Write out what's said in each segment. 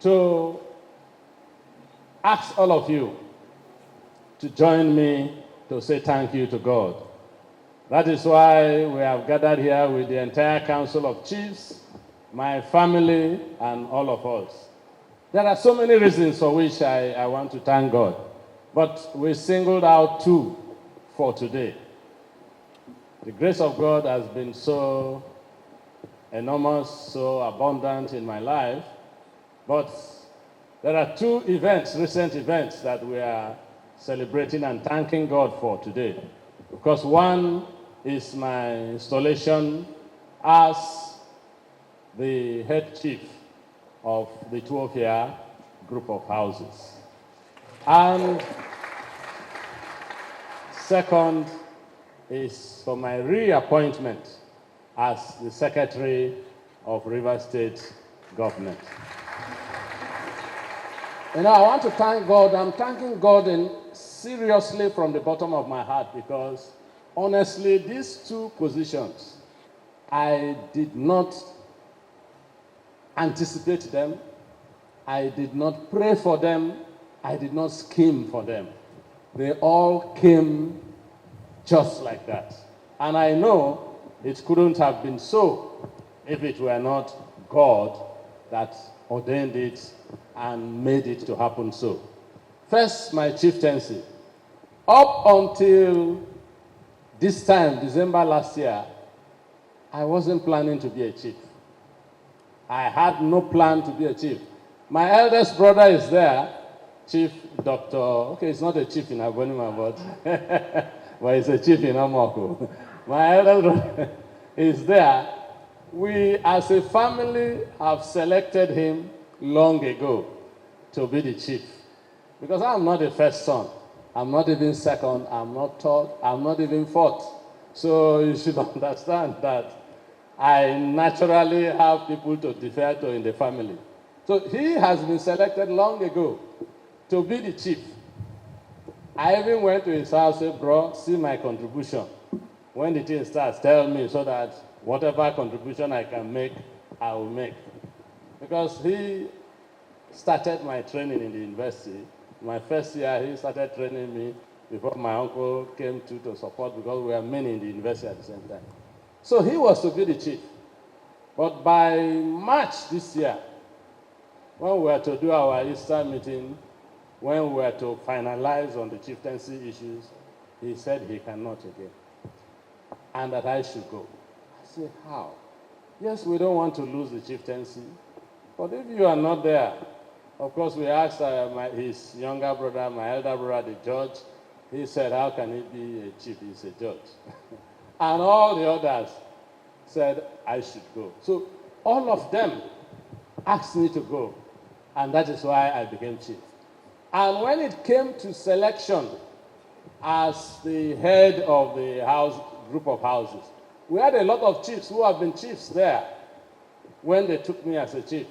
To ask all of you to join me to say thank you to God. That is why we have gathered here with the entire Council of Chiefs, my family, and all of us. There are so many reasons for which I want to thank God, but we singled out two for today. The grace of God has been so enormous, so abundant in my life, but there are two events, recent events, that we are celebrating and thanking God for today. Because one is my installation as the head chief of the Tubofiya Group of Houses. And second is for my reappointment as the Secretary of Rivers State Government. You know, I want to thank God. I'm thanking God seriously from the bottom of my heart, because honestly, these two positions, I did not anticipate them. I did not pray for them. I did not scheme for them. They all came just like that. And I know it couldn't have been so if it were not God that ordained it and made it to happen so. First, my chieftaincy. Up until this time, December last year, I wasn't planning to be a chief. I had no plan to be a chief. My eldest brother is there, Chief Dr. Okay, it's not a chief in Abonima, but he's a chief in Amoko. My eldest brother is there. We, as a family, have selected him long ago to be the chief. Because I'm not the first son. I'm not even second. I'm not third. I'm not even fourth. So you should understand that I naturally have people to defer to in the family. So he has been selected long ago to be the chief. I even went to his house and said, bro, see my contribution. When the thing starts, tell me so that whatever contribution I can make, I will make. Because he started my training in the university. My first year, he started training me before my uncle came to support, because we were many in the university at the same time. So he was to be the chief. But by March this year, when we were to do our Easter meeting, when we were to finalize on the chieftaincy issues, he said he cannot again, and that I should go. I said, how? Yes, we don't want to lose the chieftaincy, but if you are not there, of course, we asked his younger brother, my elder brother, the judge. He said, how can he be a chief? He's a judge. And all the others said I should go. So all of them asked me to go, and that is why I became chief. And when it came to selection as the head of the group of houses, we had a lot of chiefs who have been chiefs there when they took me as a chief.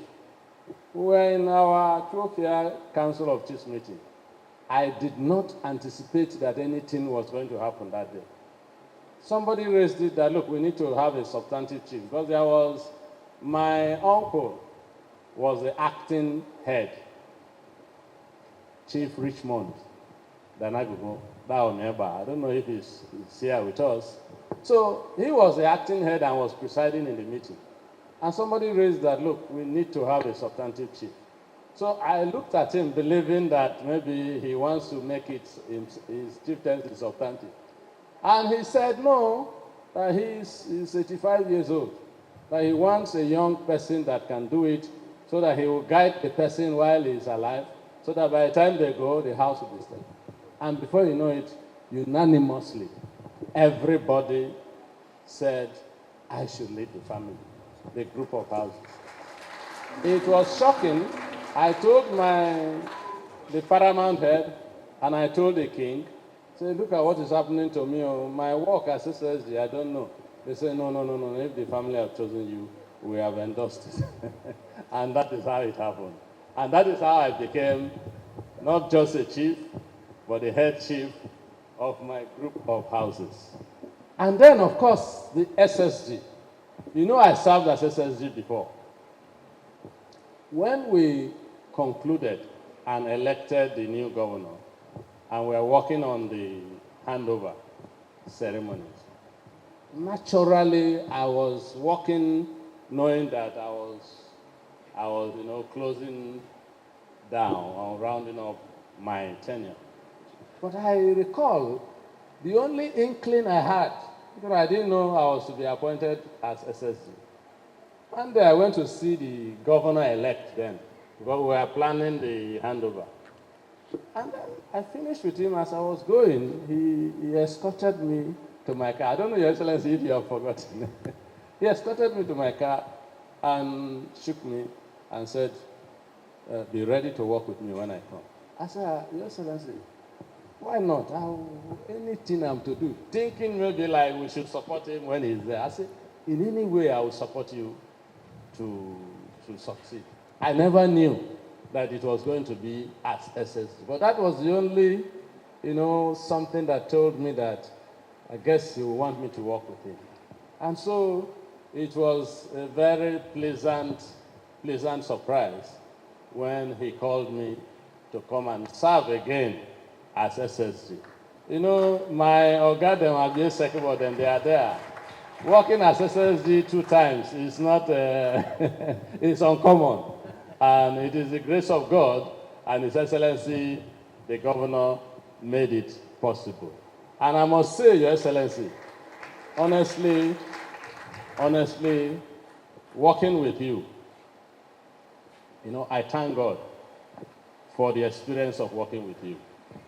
We were in our Tubofiya Council of Chiefs meeting. I did not anticipate that anything was going to happen that day. Somebody raised it that, look, we need to have a substantive chief, because there was, my uncle was the acting head, Chief Richmond Danagogo, I don't know if he's here with us. So he was the acting head and was presiding in the meeting. And somebody raised that, look, we need to have a substantive chief. So I looked at him, believing that maybe he wants to make it his chieftaincy substantive. And he said, no, he's 85 years old, that he wants a young person that can do it, so that he will guide the person while he's alive, so that by the time they go, the house will be stable. And before you know it, unanimously, everybody said, I should lead the family, the group of houses. It was shocking. I told the paramount head, and I told the king, say, look at what is happening to me. My work as SSG, I don't know. They say, no. If the family have chosen you, we have endorsed it. And that is how it happened. And that is how I became not just a chief, but the head chief of my group of houses. And then, of course, the SSG. You know, I served as SSG before. When we concluded and elected the new governor, and we are working on the handover ceremonies, naturally, I was working knowing that I was, closing down or rounding up my tenure. But I recall the only inkling I had, because I didn't know I was to be appointed as SSG. One day I went to see the governor-elect then, because we were planning the handover. And then I finished with him as I was going. He escorted me to my car. I don't know, Your Excellency, if you have forgotten. He escorted me to my car and shook me and said, be ready to work with me when I come. I said, Your Excellency, why not? Anything I'm to do. Thinking maybe like we should support him when he's there. I said, in any way I will support you to succeed. I never knew that it was going to be as SSG. But that was the only, something that told me that I guess he would want me to work with him. And so it was a very pleasant surprise when he called me to come and serve again as SSG. My Oga them are just second, but then they are there. Working as SSG 2 times is not, it's uncommon. And it is the grace of God and His Excellency, the Governor, made it possible. And I must say, Your Excellency, honestly, working with you, I thank God for the experience of working with you.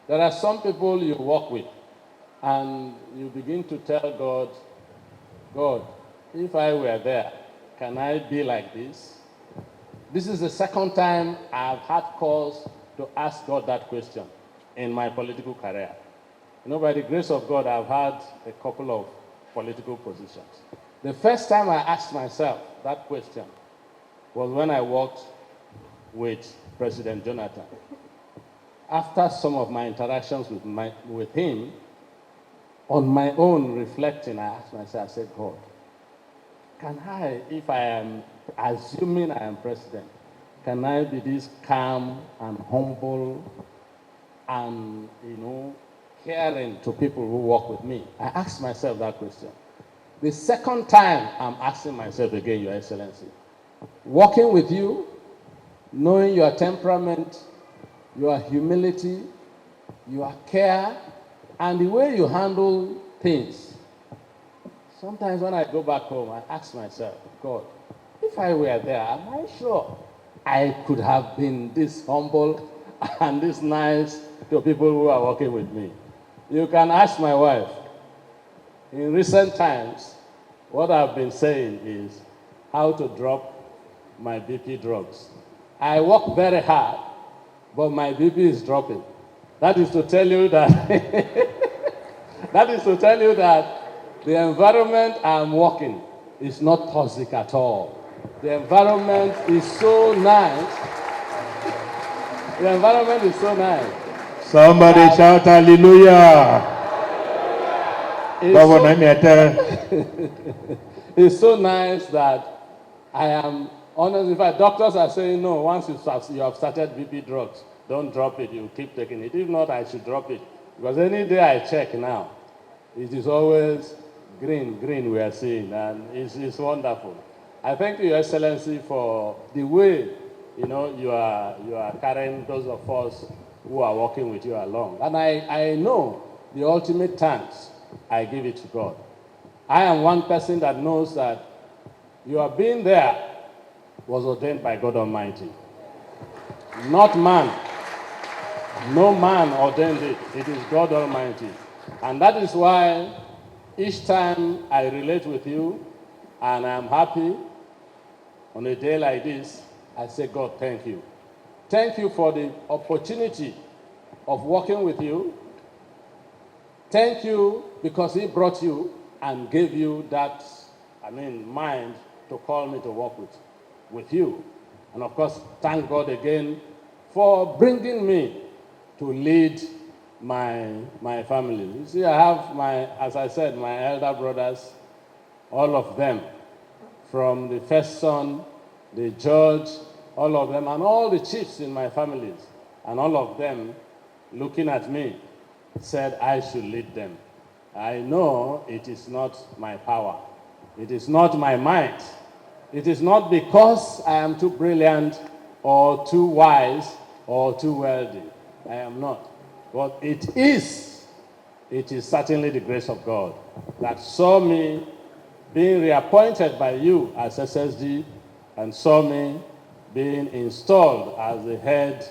There are some people you work with, and you begin to tell God, if I were there, can I be like this? This is the second time I've had cause to ask God that question in my political career. By the grace of God, I've had a couple of political positions. The first time I asked myself that question was when I worked with President Jonathan. After some of my interactions with him, on my own reflecting, I asked myself, I said, God, can I, if I am assuming I am president, can I be this calm and humble and, caring to people who work with me? I asked myself that question. The second time, I'm asking myself again, Your Excellency, working with you, knowing your temperament, your humility, your care, and the way you handle things. Sometimes when I go back home, I ask myself, God, if I were there, am I sure I could have been this humble and this nice to people who are working with me? You can ask my wife. In recent times, what I've been saying is how to drop my BP drugs. I work very hard, but my BP is dropping. That is to tell you that the environment I'm working is not toxic at all. The environment is so nice. The environment is so nice. Somebody shout hallelujah. It's so nice that I am honest. In fact, doctors are saying, no, once you have started BP drugs, don't drop it. You keep taking it. If not, I should drop it. Because any day I check now, it is always green we are seeing, and it's wonderful. I thank you, Your Excellency, for the way you are carrying those of us who are working with you along. And I know the ultimate thanks, I give it to God. I am one person that knows that your being there was ordained by God Almighty. Not man. No man ordained it. It is God Almighty. And that is why each time I relate with you and I'm happy on a day like this, I say, God, thank you. Thank you for the opportunity of working with you. Thank you because He brought you and gave you that, mind to call me to work with you. And of course, thank God again for bringing me to lead my family. You see, I have as I said, my elder brothers, all of them, from the first son, the judge, all of them, and all the chiefs in my families, and all of them looking at me, said I should lead them. I know it is not my power. It is not my might. It is not because I am too brilliant or too wise or too wealthy. I am not. But it is certainly the grace of God that saw me being reappointed by you as SSG and saw me being installed as the head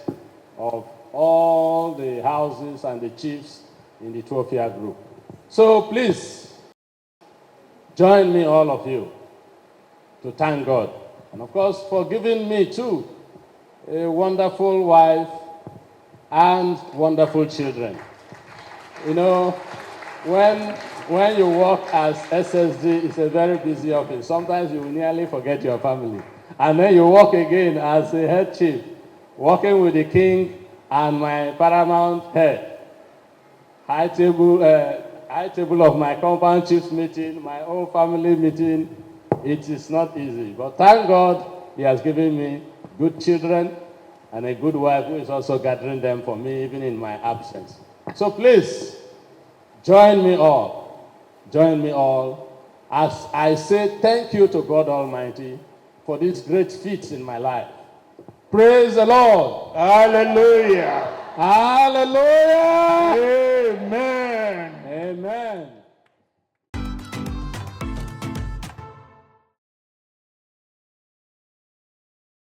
of all the houses and the chiefs in the Tubofiya Group. So please, join me, all of you, to thank God. And of course, for giving me too a wonderful wife and wonderful children. You know, when you work as SSG, it's a very busy office. Sometimes you will nearly forget your family. And then you work again as a head chief, working with the king and my paramount head. High table of my compound chiefs meeting, my own family meeting. It is not easy. But thank God he has given me good children and a good wife who is also gathering them for me even in my absence. So please, join me all as I say thank you to God Almighty for these great feats in my life. Praise the Lord. Hallelujah. Hallelujah. Amen. Amen.